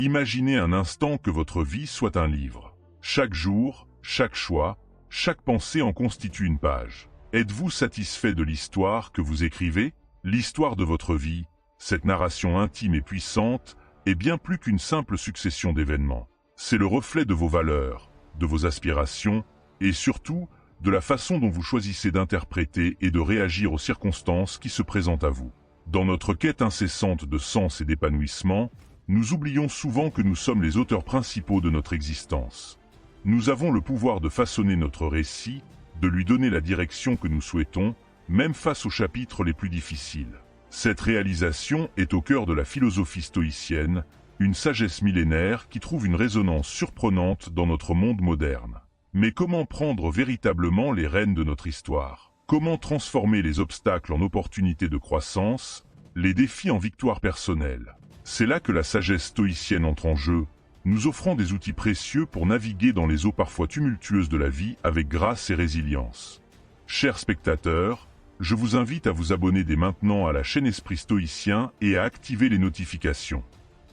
Imaginez un instant que votre vie soit un livre. Chaque jour, chaque choix, chaque pensée en constitue une page. Êtes-vous satisfait de l'histoire que vous écrivez? L'histoire de votre vie, cette narration intime et puissante, est bien plus qu'une simple succession d'événements. C'est le reflet de vos valeurs, de vos aspirations, et surtout, de la façon dont vous choisissez d'interpréter et de réagir aux circonstances qui se présentent à vous. Dans notre quête incessante de sens et d'épanouissement, nous oublions souvent que nous sommes les auteurs principaux de notre existence. Nous avons le pouvoir de façonner notre récit, de lui donner la direction que nous souhaitons, même face aux chapitres les plus difficiles. Cette réalisation est au cœur de la philosophie stoïcienne, une sagesse millénaire qui trouve une résonance surprenante dans notre monde moderne. Mais comment prendre véritablement les rênes de notre histoire? Comment transformer les obstacles en opportunités de croissance, les défis en victoires personnelles? C'est là que la sagesse stoïcienne entre en jeu, nous offrant des outils précieux pour naviguer dans les eaux parfois tumultueuses de la vie avec grâce et résilience. Chers spectateurs, je vous invite à vous abonner dès maintenant à la chaîne Esprit Stoïcien et à activer les notifications.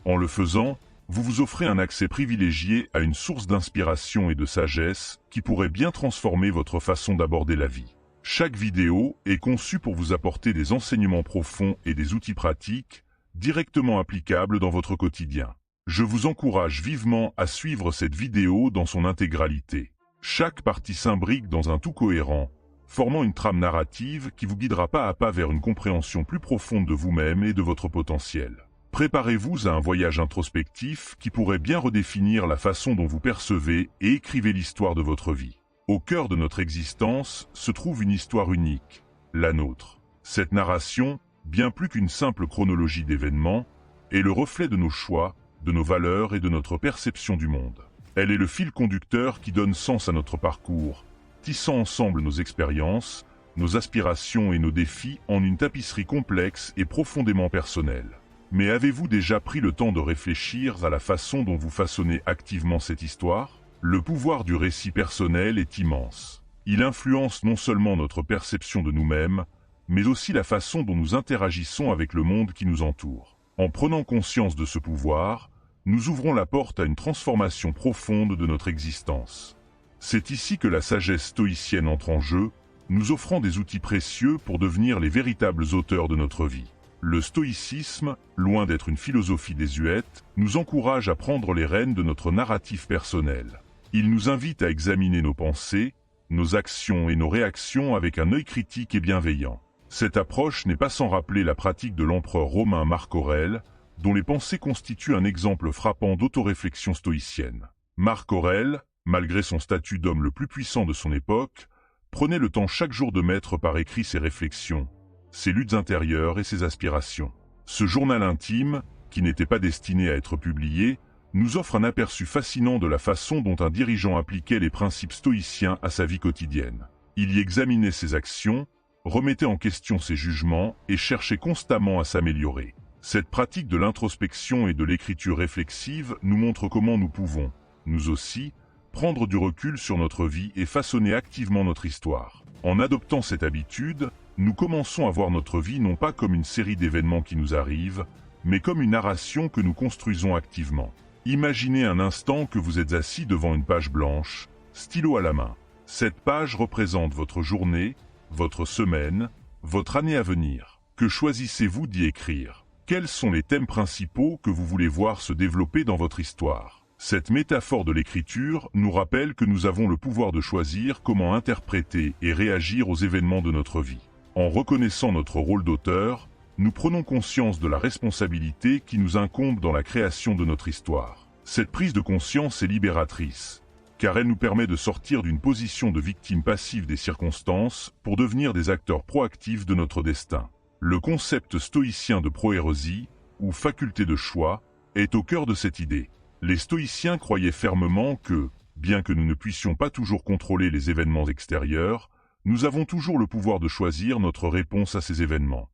En le faisant, vous vous offrez un accès privilégié à une source d'inspiration et de sagesse qui pourrait bien transformer votre façon d'aborder la vie. Chaque vidéo est conçue pour vous apporter des enseignements profonds et des outils pratiques directement applicables dans votre quotidien. Je vous encourage vivement à suivre cette vidéo dans son intégralité. Chaque partie s'imbrique dans un tout cohérent, formant une trame narrative qui vous guidera pas à pas vers une compréhension plus profonde de vous-même et de votre potentiel. Préparez-vous à un voyage introspectif qui pourrait bien redéfinir la façon dont vous percevez et écrivez l'histoire de votre vie. Au cœur de notre existence se trouve une histoire unique, la nôtre. Cette narration, bien plus qu'une simple chronologie d'événements, est le reflet de nos choix, de nos valeurs et de notre perception du monde. Elle est le fil conducteur qui donne sens à notre parcours, tissant ensemble nos expériences, nos aspirations et nos défis en une tapisserie complexe et profondément personnelle. Mais avez-vous déjà pris le temps de réfléchir à la façon dont vous façonnez activement cette histoire? Le pouvoir du récit personnel est immense. Il influence non seulement notre perception de nous-mêmes, mais aussi la façon dont nous interagissons avec le monde qui nous entoure. En prenant conscience de ce pouvoir, nous ouvrons la porte à une transformation profonde de notre existence. C'est ici que la sagesse stoïcienne entre en jeu, nous offrant des outils précieux pour devenir les véritables auteurs de notre vie. Le stoïcisme, loin d'être une philosophie désuète, nous encourage à prendre les rênes de notre narratif personnel. Il nous invite à examiner nos pensées, nos actions et nos réactions avec un œil critique et bienveillant. Cette approche n'est pas sans rappeler la pratique de l'empereur romain Marc Aurèle, dont les pensées constituent un exemple frappant d'autoréflexion stoïcienne. Marc Aurèle, malgré son statut d'homme le plus puissant de son époque, prenait le temps chaque jour de mettre par écrit ses réflexions, ses luttes intérieures et ses aspirations. Ce journal intime, qui n'était pas destiné à être publié, nous offre un aperçu fascinant de la façon dont un dirigeant appliquait les principes stoïciens à sa vie quotidienne. Il y examinait ses actions, remettait en question ses jugements et cherchait constamment à s'améliorer. Cette pratique de l'introspection et de l'écriture réflexive nous montre comment nous pouvons, nous aussi, prendre du recul sur notre vie et façonner activement notre histoire. En adoptant cette habitude, nous commençons à voir notre vie non pas comme une série d'événements qui nous arrivent, mais comme une narration que nous construisons activement. Imaginez un instant que vous êtes assis devant une page blanche, stylo à la main. Cette page représente votre journée, votre semaine, votre année à venir. Que choisissez-vous d'y écrire? Quels sont les thèmes principaux que vous voulez voir se développer dans votre histoire? Cette métaphore de l'écriture nous rappelle que nous avons le pouvoir de choisir comment interpréter et réagir aux événements de notre vie. En reconnaissant notre rôle d'auteur, nous prenons conscience de la responsabilité qui nous incombe dans la création de notre histoire. Cette prise de conscience est libératrice, car elle nous permet de sortir d'une position de victime passive des circonstances pour devenir des acteurs proactifs de notre destin. Le concept stoïcien de proérésie, ou faculté de choix, est au cœur de cette idée. Les stoïciens croyaient fermement que, bien que nous ne puissions pas toujours contrôler les événements extérieurs, nous avons toujours le pouvoir de choisir notre réponse à ces événements.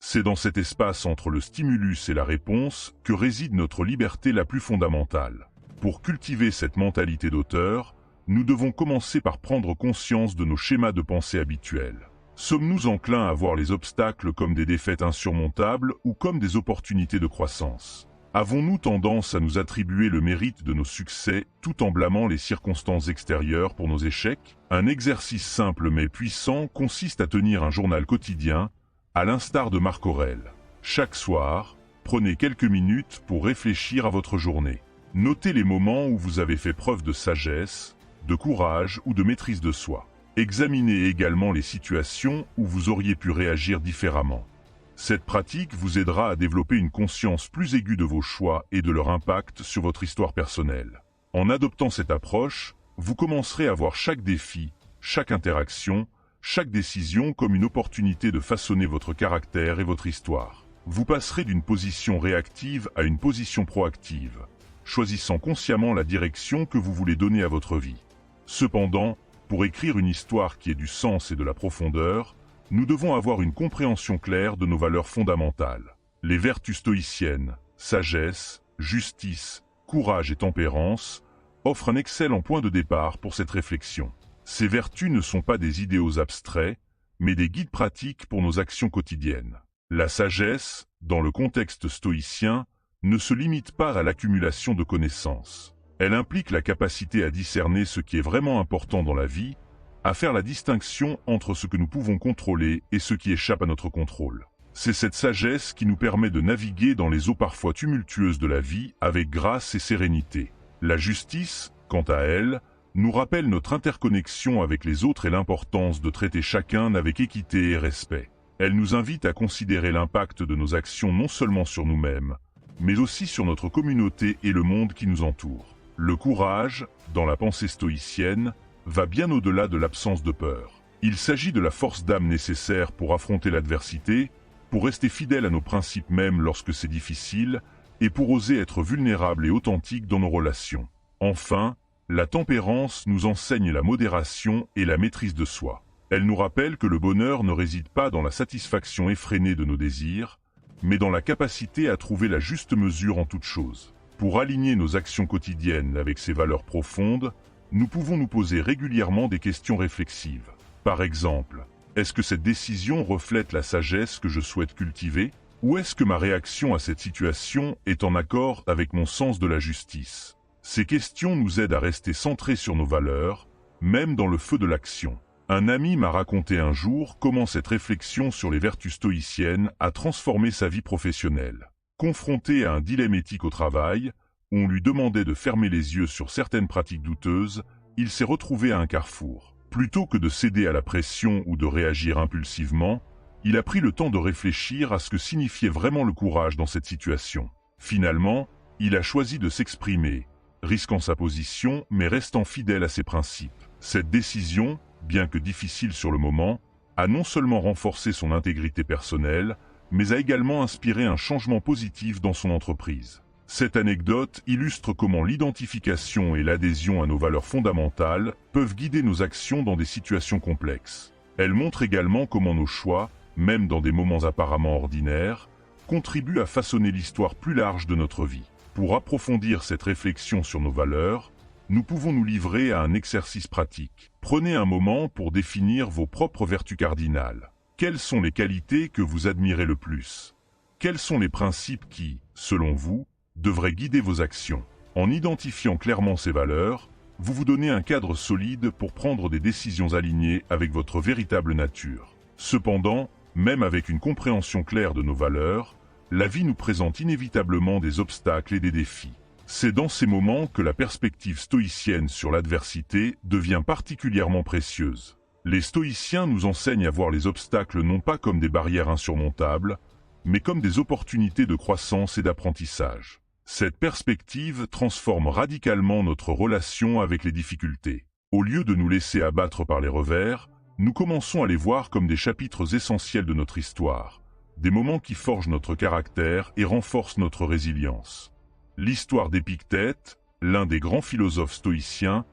C'est dans cet espace entre le stimulus et la réponse que réside notre liberté la plus fondamentale. Pour cultiver cette mentalité d'auteur, nous devons commencer par prendre conscience de nos schémas de pensée habituels. Sommes-nous enclins à voir les obstacles comme des défaites insurmontables ou comme des opportunités de croissance? Avons-nous tendance à nous attribuer le mérite de nos succès tout en blâmant les circonstances extérieures pour nos échecs? Un exercice simple mais puissant consiste à tenir un journal quotidien, à l'instar de Marc Aurèle. Chaque soir, prenez quelques minutes pour réfléchir à votre journée. Notez les moments où vous avez fait preuve de sagesse, de courage ou de maîtrise de soi. Examinez également les situations où vous auriez pu réagir différemment. Cette pratique vous aidera à développer une conscience plus aiguë de vos choix et de leur impact sur votre histoire personnelle. En adoptant cette approche, vous commencerez à voir chaque défi, chaque interaction, chaque décision comme une opportunité de façonner votre caractère et votre histoire. Vous passerez d'une position réactive à une position proactive, choisissant consciemment la direction que vous voulez donner à votre vie. Cependant, pour écrire une histoire qui ait du sens et de la profondeur, nous devons avoir une compréhension claire de nos valeurs fondamentales. Les vertus stoïciennes, sagesse, justice, courage et tempérance, offrent un excellent point de départ pour cette réflexion. Ces vertus ne sont pas des idéaux abstraits, mais des guides pratiques pour nos actions quotidiennes. La sagesse, dans le contexte stoïcien, ne se limite pas à l'accumulation de connaissances. Elle implique la capacité à discerner ce qui est vraiment important dans la vie, à faire la distinction entre ce que nous pouvons contrôler et ce qui échappe à notre contrôle. C'est cette sagesse qui nous permet de naviguer dans les eaux parfois tumultueuses de la vie avec grâce et sérénité. La justice, quant à elle, nous rappelle notre interconnexion avec les autres et l'importance de traiter chacun avec équité et respect. Elle nous invite à considérer l'impact de nos actions non seulement sur nous-mêmes, mais aussi sur notre communauté et le monde qui nous entoure. Le courage, dans la pensée stoïcienne, va bien au-delà de l'absence de peur. Il s'agit de la force d'âme nécessaire pour affronter l'adversité, pour rester fidèle à nos principes même lorsque c'est difficile, et pour oser être vulnérable et authentique dans nos relations. Enfin, la tempérance nous enseigne la modération et la maîtrise de soi. Elle nous rappelle que le bonheur ne réside pas dans la satisfaction effrénée de nos désirs, mais dans la capacité à trouver la juste mesure en toute chose. Pour aligner nos actions quotidiennes avec ces valeurs profondes, nous pouvons nous poser régulièrement des questions réflexives. Par exemple, est-ce que cette décision reflète la sagesse que je souhaite cultiver? Ou est-ce que ma réaction à cette situation est en accord avec mon sens de la justice? Ces questions nous aident à rester centrés sur nos valeurs, même dans le feu de l'action. Un ami m'a raconté un jour comment cette réflexion sur les vertus stoïciennes a transformé sa vie professionnelle. Confronté à un dilemme éthique au travail, où on lui demandait de fermer les yeux sur certaines pratiques douteuses, il s'est retrouvé à un carrefour. Plutôt que de céder à la pression ou de réagir impulsivement, il a pris le temps de réfléchir à ce que signifiait vraiment le courage dans cette situation. Finalement, il a choisi de s'exprimer, risquant sa position mais restant fidèle à ses principes. Cette décision, bien que difficile sur le moment, a non seulement renforcé son intégrité personnelle, mais a également inspiré un changement positif dans son entreprise. Cette anecdote illustre comment l'identification et l'adhésion à nos valeurs fondamentales peuvent guider nos actions dans des situations complexes. Elle montre également comment nos choix, même dans des moments apparemment ordinaires, contribuent à façonner l'histoire plus large de notre vie. Pour approfondir cette réflexion sur nos valeurs, nous pouvons nous livrer à un exercice pratique. Prenez un moment pour définir vos propres vertus cardinales. Quelles sont les qualités que vous admirez le plus? Quels sont les principes qui, selon vous, devraient guider vos actions? En identifiant clairement ces valeurs, vous vous donnez un cadre solide pour prendre des décisions alignées avec votre véritable nature. Cependant, même avec une compréhension claire de nos valeurs, la vie nous présente inévitablement des obstacles et des défis. C'est dans ces moments que la perspective stoïcienne sur l'adversité devient particulièrement précieuse. Les stoïciens nous enseignent à voir les obstacles non pas comme des barrières insurmontables, mais comme des opportunités de croissance et d'apprentissage. Cette perspective transforme radicalement notre relation avec les difficultés. Au lieu de nous laisser abattre par les revers, nous commençons à les voir comme des chapitres essentiels de notre histoire, des moments qui forgent notre caractère et renforcent notre résilience. L'histoire d'Épictète, l'un des grands philosophes stoïciens,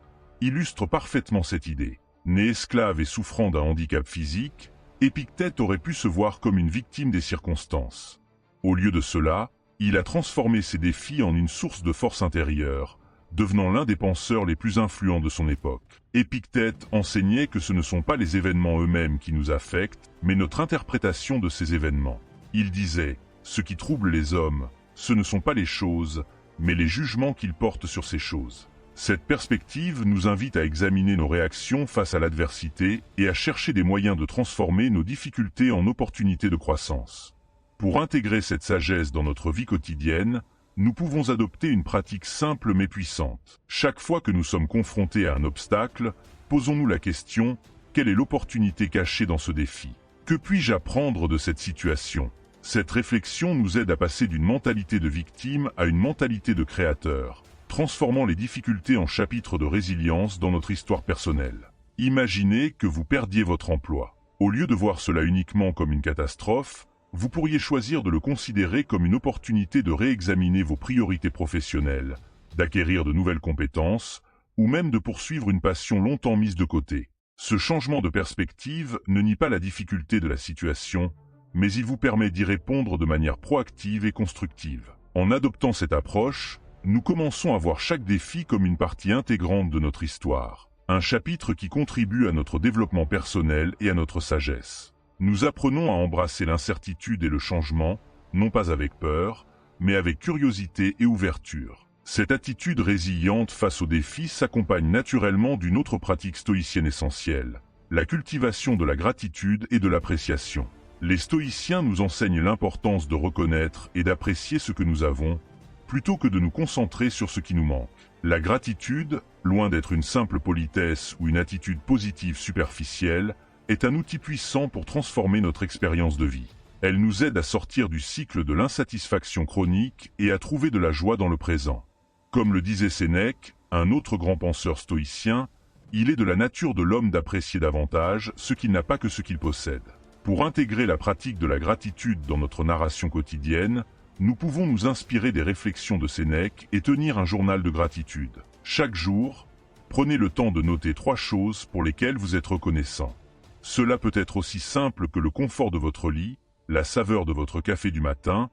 illustre parfaitement cette idée. Né esclave et souffrant d'un handicap physique, Épictète aurait pu se voir comme une victime des circonstances. Au lieu de cela, il a transformé ses défis en une source de force intérieure, devenant l'un des penseurs les plus influents de son époque. Épictète enseignait que ce ne sont pas les événements eux-mêmes qui nous affectent, mais notre interprétation de ces événements. Il disait « Ce qui trouble les hommes, ce ne sont pas les choses, mais les jugements qu'ils portent sur ces choses. Cette perspective nous invite à examiner nos réactions face à l'adversité et à chercher des moyens de transformer nos difficultés en opportunités de croissance. Pour intégrer cette sagesse dans notre vie quotidienne, nous pouvons adopter une pratique simple mais puissante. Chaque fois que nous sommes confrontés à un obstacle, posons-nous la question: quelle est l'opportunité cachée dans ce défi? Que puis-je apprendre de cette situation? Cette réflexion nous aide à passer d'une mentalité de victime à une mentalité de créateur, transformant les difficultés en chapitres de résilience dans notre histoire personnelle. Imaginez que vous perdiez votre emploi. Au lieu de voir cela uniquement comme une catastrophe, vous pourriez choisir de le considérer comme une opportunité de réexaminer vos priorités professionnelles, d'acquérir de nouvelles compétences, ou même de poursuivre une passion longtemps mise de côté. Ce changement de perspective ne nie pas la difficulté de la situation, mais il vous permet d'y répondre de manière proactive et constructive. En adoptant cette approche, nous commençons à voir chaque défi comme une partie intégrante de notre histoire, un chapitre qui contribue à notre développement personnel et à notre sagesse. Nous apprenons à embrasser l'incertitude et le changement, non pas avec peur, mais avec curiosité et ouverture. Cette attitude résiliente face aux défis s'accompagne naturellement d'une autre pratique stoïcienne essentielle, la cultivation de la gratitude et de l'appréciation. Les stoïciens nous enseignent l'importance de reconnaître et d'apprécier ce que nous avons, plutôt que de nous concentrer sur ce qui nous manque. La gratitude, loin d'être une simple politesse ou une attitude positive superficielle, est un outil puissant pour transformer notre expérience de vie. Elle nous aide à sortir du cycle de l'insatisfaction chronique et à trouver de la joie dans le présent. Comme le disait Sénèque, un autre grand penseur stoïcien, il est de la nature de l'homme d'apprécier davantage ce qu'il n'a pas que ce qu'il possède. Pour intégrer la pratique de la gratitude dans notre narration quotidienne, nous pouvons nous inspirer des réflexions de Sénèque et tenir un journal de gratitude. Chaque jour, prenez le temps de noter 3 choses pour lesquelles vous êtes reconnaissant. Cela peut être aussi simple que le confort de votre lit, la saveur de votre café du matin,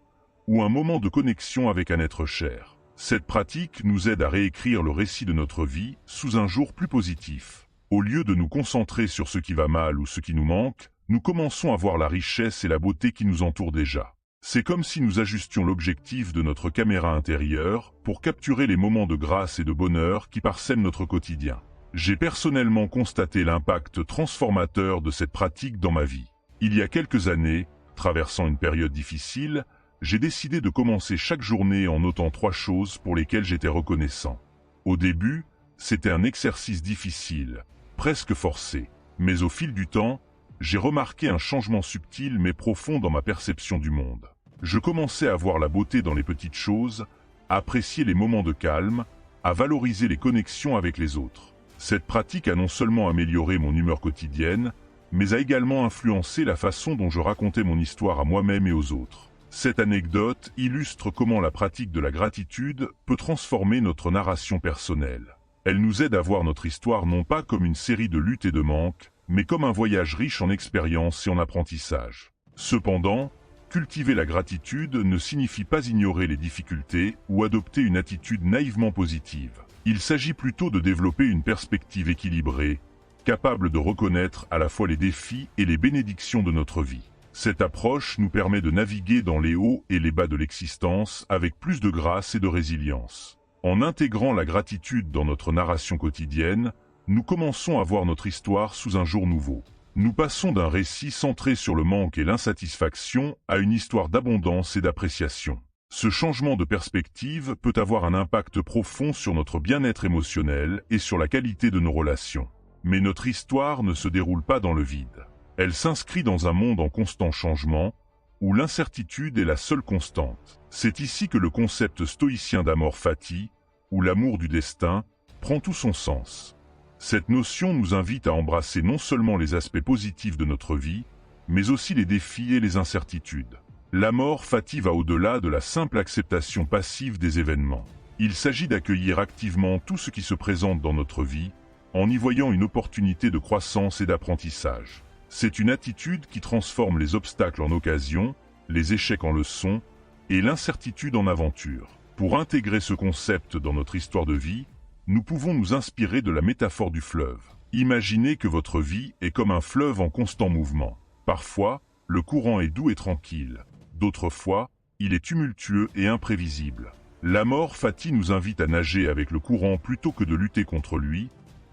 ou un moment de connexion avec un être cher. Cette pratique nous aide à réécrire le récit de notre vie sous un jour plus positif. Au lieu de nous concentrer sur ce qui va mal ou ce qui nous manque, nous commençons à voir la richesse et la beauté qui nous entourent déjà. C'est comme si nous ajustions l'objectif de notre caméra intérieure pour capturer les moments de grâce et de bonheur qui parsèment notre quotidien. J'ai personnellement constaté l'impact transformateur de cette pratique dans ma vie. Il y a quelques années, traversant une période difficile, j'ai décidé de commencer chaque journée en notant 3 choses pour lesquelles j'étais reconnaissant. Au début, c'était un exercice difficile, presque forcé, mais au fil du temps, j'ai remarqué un changement subtil mais profond dans ma perception du monde. Je commençais à voir la beauté dans les petites choses, à apprécier les moments de calme, à valoriser les connexions avec les autres. Cette pratique a non seulement amélioré mon humeur quotidienne, mais a également influencé la façon dont je racontais mon histoire à moi-même et aux autres. Cette anecdote illustre comment la pratique de la gratitude peut transformer notre narration personnelle. Elle nous aide à voir notre histoire non pas comme une série de luttes et de manques, mais comme un voyage riche en expériences et en apprentissage. Cependant, cultiver la gratitude ne signifie pas ignorer les difficultés ou adopter une attitude naïvement positive. Il s'agit plutôt de développer une perspective équilibrée, capable de reconnaître à la fois les défis et les bénédictions de notre vie. Cette approche nous permet de naviguer dans les hauts et les bas de l'existence avec plus de grâce et de résilience. En intégrant la gratitude dans notre narration quotidienne, nous commençons à voir notre histoire sous un jour nouveau. Nous passons d'un récit centré sur le manque et l'insatisfaction à une histoire d'abondance et d'appréciation. Ce changement de perspective peut avoir un impact profond sur notre bien-être émotionnel et sur la qualité de nos relations. Mais notre histoire ne se déroule pas dans le vide. Elle s'inscrit dans un monde en constant changement, où l'incertitude est la seule constante. C'est ici que le concept stoïcien d'amor fati, ou l'amour du destin, prend tout son sens. Cette notion nous invite à embrasser non seulement les aspects positifs de notre vie, mais aussi les défis et les incertitudes. L'amor fati va au-delà de la simple acceptation passive des événements. Il s'agit d'accueillir activement tout ce qui se présente dans notre vie, en y voyant une opportunité de croissance et d'apprentissage. C'est une attitude qui transforme les obstacles en occasions, les échecs en leçons, et l'incertitude en aventure. Pour intégrer ce concept dans notre histoire de vie, nous pouvons nous inspirer de la métaphore du fleuve. Imaginez que votre vie est comme un fleuve en constant mouvement. Parfois, le courant est doux et tranquille. D'autres fois, il est tumultueux et imprévisible. L'amor fati nous invite à nager avec le courant plutôt que de lutter contre lui,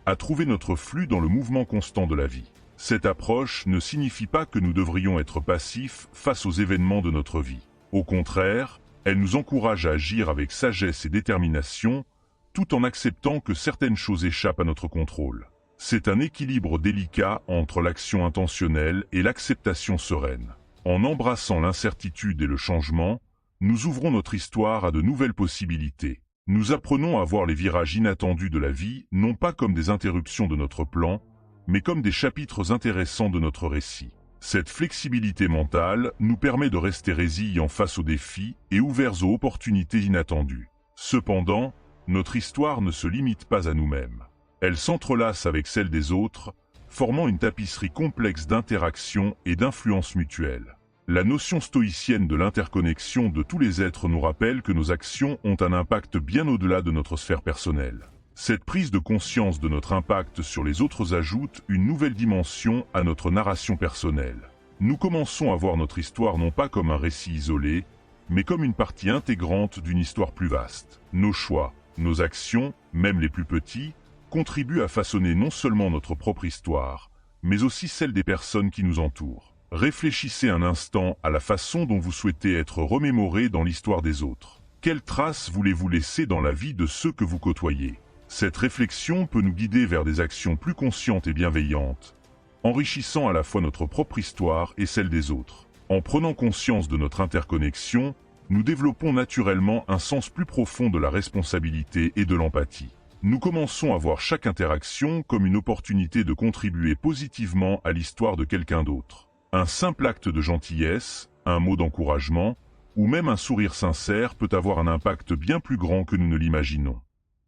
à trouver notre flux dans le mouvement constant de la vie. Cette approche ne signifie pas que nous devrions être passifs face aux événements de notre vie. Au contraire, elle nous encourage à agir avec sagesse et détermination, tout en acceptant que certaines choses échappent à notre contrôle. C'est un équilibre délicat entre l'action intentionnelle et l'acceptation sereine. En embrassant l'incertitude et le changement, nous ouvrons notre histoire à de nouvelles possibilités. Nous apprenons à voir les virages inattendus de la vie non pas comme des interruptions de notre plan, mais comme des chapitres intéressants de notre récit. Cette flexibilité mentale nous permet de rester résilients face aux défis et ouverts aux opportunités inattendues. Cependant, notre histoire ne se limite pas à nous-mêmes. Elle s'entrelace avec celle des autres, formant une tapisserie complexe d'interactions et d'influences mutuelles. La notion stoïcienne de l'interconnexion de tous les êtres nous rappelle que nos actions ont un impact bien au-delà de notre sphère personnelle. Cette prise de conscience de notre impact sur les autres ajoute une nouvelle dimension à notre narration personnelle. Nous commençons à voir notre histoire non pas comme un récit isolé, mais comme une partie intégrante d'une histoire plus vaste. Nos choix, nos actions, même les plus petits, contribuent à façonner non seulement notre propre histoire, mais aussi celle des personnes qui nous entourent. Réfléchissez un instant à la façon dont vous souhaitez être remémoré dans l'histoire des autres. Quelles traces voulez-vous laisser dans la vie de ceux que vous côtoyez ? Cette réflexion peut nous guider vers des actions plus conscientes et bienveillantes, enrichissant à la fois notre propre histoire et celle des autres. En prenant conscience de notre interconnexion, nous développons naturellement un sens plus profond de la responsabilité et de l'empathie. Nous commençons à voir chaque interaction comme une opportunité de contribuer positivement à l'histoire de quelqu'un d'autre. Un simple acte de gentillesse, un mot d'encouragement, ou même un sourire sincère peut avoir un impact bien plus grand que nous ne l'imaginons.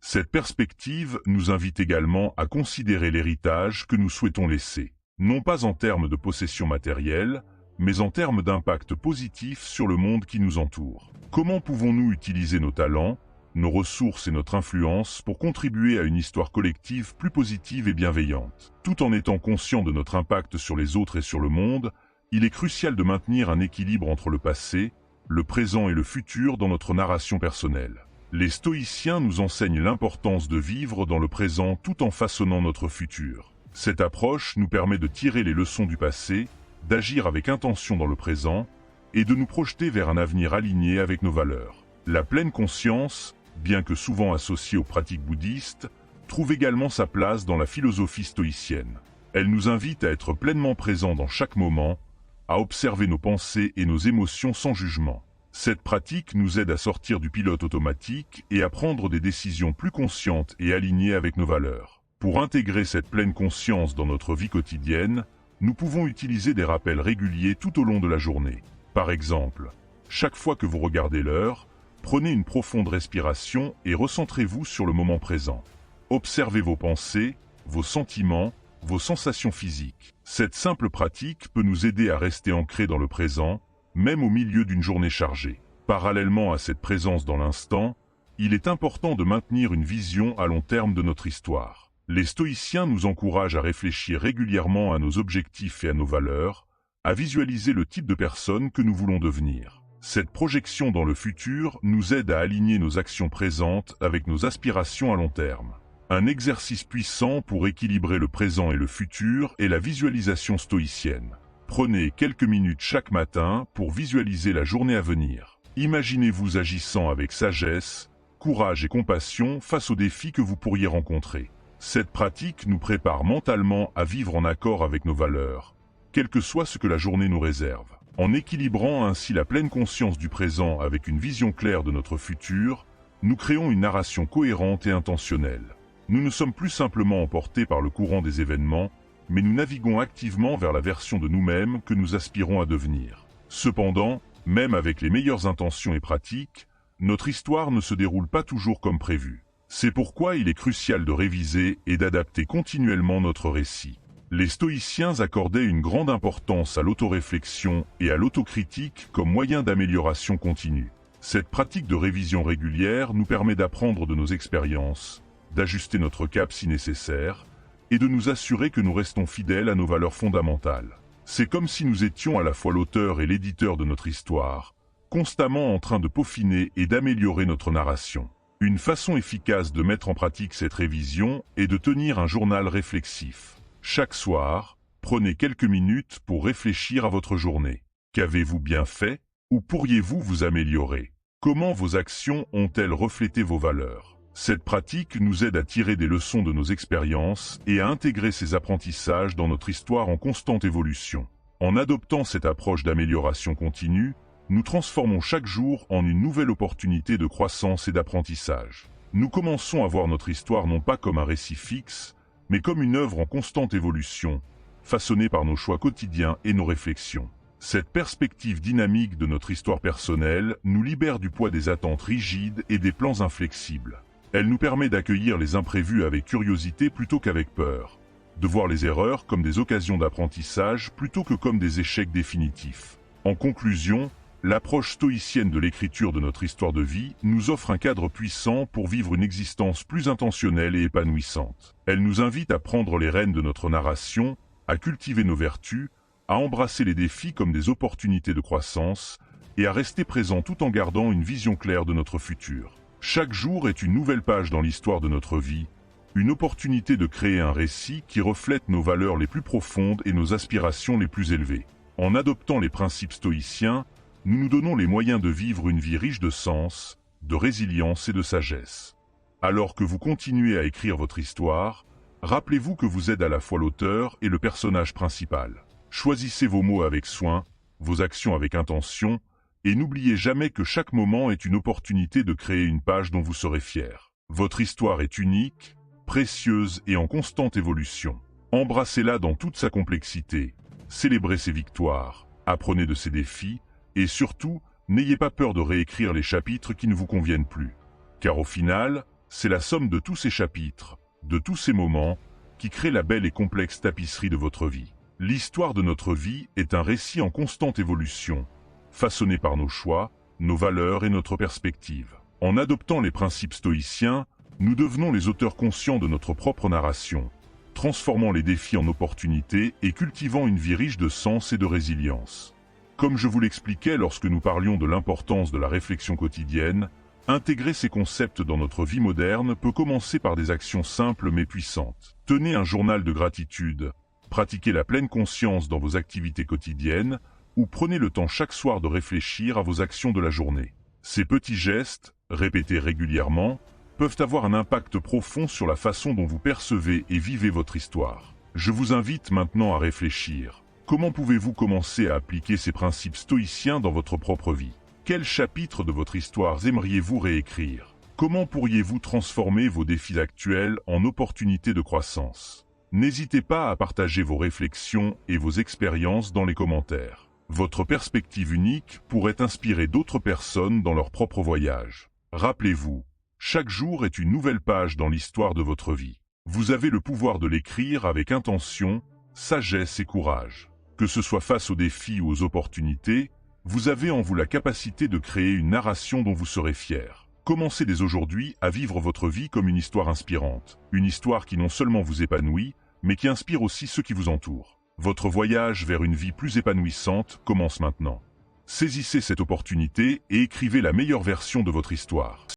Cette perspective nous invite également à considérer l'héritage que nous souhaitons laisser, non pas en termes de possession matérielle, mais en termes d'impact positif sur le monde qui nous entoure. Comment pouvons-nous utiliser nos talents, nos ressources et notre influence pour contribuer à une histoire collective plus positive et bienveillante? Tout en étant conscient de notre impact sur les autres et sur le monde, il est crucial de maintenir un équilibre entre le passé, le présent et le futur dans notre narration personnelle. Les stoïciens nous enseignent l'importance de vivre dans le présent tout en façonnant notre futur. Cette approche nous permet de tirer les leçons du passé, d'agir avec intention dans le présent et de nous projeter vers un avenir aligné avec nos valeurs. La pleine conscience, bien que souvent associée aux pratiques bouddhistes, trouve également sa place dans la philosophie stoïcienne. Elle nous invite à être pleinement présents dans chaque moment, à observer nos pensées et nos émotions sans jugement. Cette pratique nous aide à sortir du pilote automatique et à prendre des décisions plus conscientes et alignées avec nos valeurs. Pour intégrer cette pleine conscience dans notre vie quotidienne, nous pouvons utiliser des rappels réguliers tout au long de la journée. Par exemple, chaque fois que vous regardez l'heure, prenez une profonde respiration et recentrez-vous sur le moment présent. Observez vos pensées, vos sentiments, vos sensations physiques. Cette simple pratique peut nous aider à rester ancrés dans le présent, même au milieu d'une journée chargée. Parallèlement à cette présence dans l'instant, il est important de maintenir une vision à long terme de notre histoire. Les stoïciens nous encouragent à réfléchir régulièrement à nos objectifs et à nos valeurs, à visualiser le type de personne que nous voulons devenir. Cette projection dans le futur nous aide à aligner nos actions présentes avec nos aspirations à long terme. Un exercice puissant pour équilibrer le présent et le futur est la visualisation stoïcienne. Prenez quelques minutes chaque matin pour visualiser la journée à venir. Imaginez-vous agissant avec sagesse, courage et compassion face aux défis que vous pourriez rencontrer. Cette pratique nous prépare mentalement à vivre en accord avec nos valeurs, quel que soit ce que la journée nous réserve. En équilibrant ainsi la pleine conscience du présent avec une vision claire de notre futur, nous créons une narration cohérente et intentionnelle. Nous ne sommes plus simplement emportés par le courant des événements, mais nous naviguons activement vers la version de nous-mêmes que nous aspirons à devenir. Cependant, même avec les meilleures intentions et pratiques, notre histoire ne se déroule pas toujours comme prévu. C'est pourquoi il est crucial de réviser et d'adapter continuellement notre récit. Les stoïciens accordaient une grande importance à l'autoréflexion et à l'autocritique comme moyen d'amélioration continue. Cette pratique de révision régulière nous permet d'apprendre de nos expériences, d'ajuster notre cap si nécessaire, et de nous assurer que nous restons fidèles à nos valeurs fondamentales. C'est comme si nous étions à la fois l'auteur et l'éditeur de notre histoire, constamment en train de peaufiner et d'améliorer notre narration. Une façon efficace de mettre en pratique cette révision est de tenir un journal réflexif. Chaque soir, prenez quelques minutes pour réfléchir à votre journée. Qu'avez-vous bien fait? Où pourriez-vous vous améliorer? Comment vos actions ont-elles reflété vos valeurs? Cette pratique nous aide à tirer des leçons de nos expériences et à intégrer ces apprentissages dans notre histoire en constante évolution. En adoptant cette approche d'amélioration continue, nous transformons chaque jour en une nouvelle opportunité de croissance et d'apprentissage. Nous commençons à voir notre histoire non pas comme un récit fixe, mais comme une œuvre en constante évolution, façonnée par nos choix quotidiens et nos réflexions. Cette perspective dynamique de notre histoire personnelle nous libère du poids des attentes rigides et des plans inflexibles. Elle nous permet d'accueillir les imprévus avec curiosité plutôt qu'avec peur, de voir les erreurs comme des occasions d'apprentissage plutôt que comme des échecs définitifs. En conclusion, l'approche stoïcienne de l'écriture de notre histoire de vie nous offre un cadre puissant pour vivre une existence plus intentionnelle et épanouissante. Elle nous invite à prendre les rênes de notre narration, à cultiver nos vertus, à embrasser les défis comme des opportunités de croissance et à rester présent tout en gardant une vision claire de notre futur. Chaque jour est une nouvelle page dans l'histoire de notre vie, une opportunité de créer un récit qui reflète nos valeurs les plus profondes et nos aspirations les plus élevées. En adoptant les principes stoïciens, nous nous donnons les moyens de vivre une vie riche de sens, de résilience et de sagesse. Alors que vous continuez à écrire votre histoire, rappelez-vous que vous êtes à la fois l'auteur et le personnage principal. Choisissez vos mots avec soin, vos actions avec intention, et n'oubliez jamais que chaque moment est une opportunité de créer une page dont vous serez fier. Votre histoire est unique, précieuse et en constante évolution. Embrassez-la dans toute sa complexité, célébrez ses victoires, apprenez de ses défis, et surtout, n'ayez pas peur de réécrire les chapitres qui ne vous conviennent plus. Car au final, c'est la somme de tous ces chapitres, de tous ces moments, qui crée la belle et complexe tapisserie de votre vie. L'histoire de notre vie est un récit en constante évolution, façonné par nos choix, nos valeurs et notre perspective. En adoptant les principes stoïciens, nous devenons les auteurs conscients de notre propre narration, transformant les défis en opportunités et cultivant une vie riche de sens et de résilience. Comme je vous l'expliquais lorsque nous parlions de l'importance de la réflexion quotidienne, intégrer ces concepts dans notre vie moderne peut commencer par des actions simples mais puissantes. Tenez un journal de gratitude, pratiquez la pleine conscience dans vos activités quotidiennes, ou prenez le temps chaque soir de réfléchir à vos actions de la journée. Ces petits gestes, répétés régulièrement, peuvent avoir un impact profond sur la façon dont vous percevez et vivez votre histoire. Je vous invite maintenant à réfléchir. Comment pouvez-vous commencer à appliquer ces principes stoïciens dans votre propre vie? Quel chapitre de votre histoire aimeriez-vous réécrire? Comment pourriez-vous transformer vos défis actuels en opportunités de croissance? N'hésitez pas à partager vos réflexions et vos expériences dans les commentaires. Votre perspective unique pourrait inspirer d'autres personnes dans leur propre voyage. Rappelez-vous, chaque jour est une nouvelle page dans l'histoire de votre vie. Vous avez le pouvoir de l'écrire avec intention, sagesse et courage. Que ce soit face aux défis ou aux opportunités, vous avez en vous la capacité de créer une narration dont vous serez fier. Commencez dès aujourd'hui à vivre votre vie comme une histoire inspirante. Une histoire qui non seulement vous épanouit, mais qui inspire aussi ceux qui vous entourent. Votre voyage vers une vie plus épanouissante commence maintenant. Saisissez cette opportunité et écrivez la meilleure version de votre histoire.